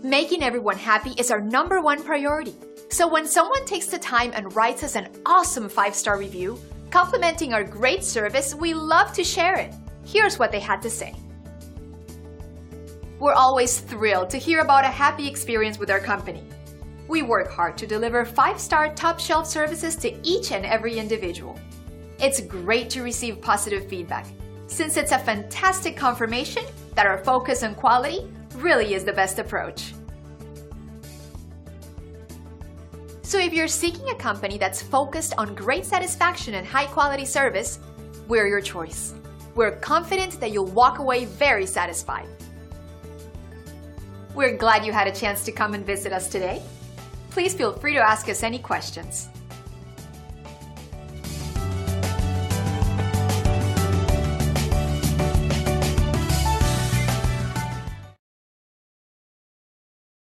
Making everyone happy is our #1 priority. So when someone takes the time and writes us an awesome 5-star review, complimenting our great service, we love to share it. Here's what they had to say. We're always thrilled to hear about a happy experience with our company. We work hard to deliver 5-star top-shelf services to each and every individual. It's great to receive positive feedback, since it's a fantastic confirmation that our focus on quality really is the best approach. So if you're seeking a company that's focused on great satisfaction and high-quality service, we're your choice. We're confident that you'll walk away very satisfied. We're glad you had a chance to come and visit us today. Please feel free to ask us any questions.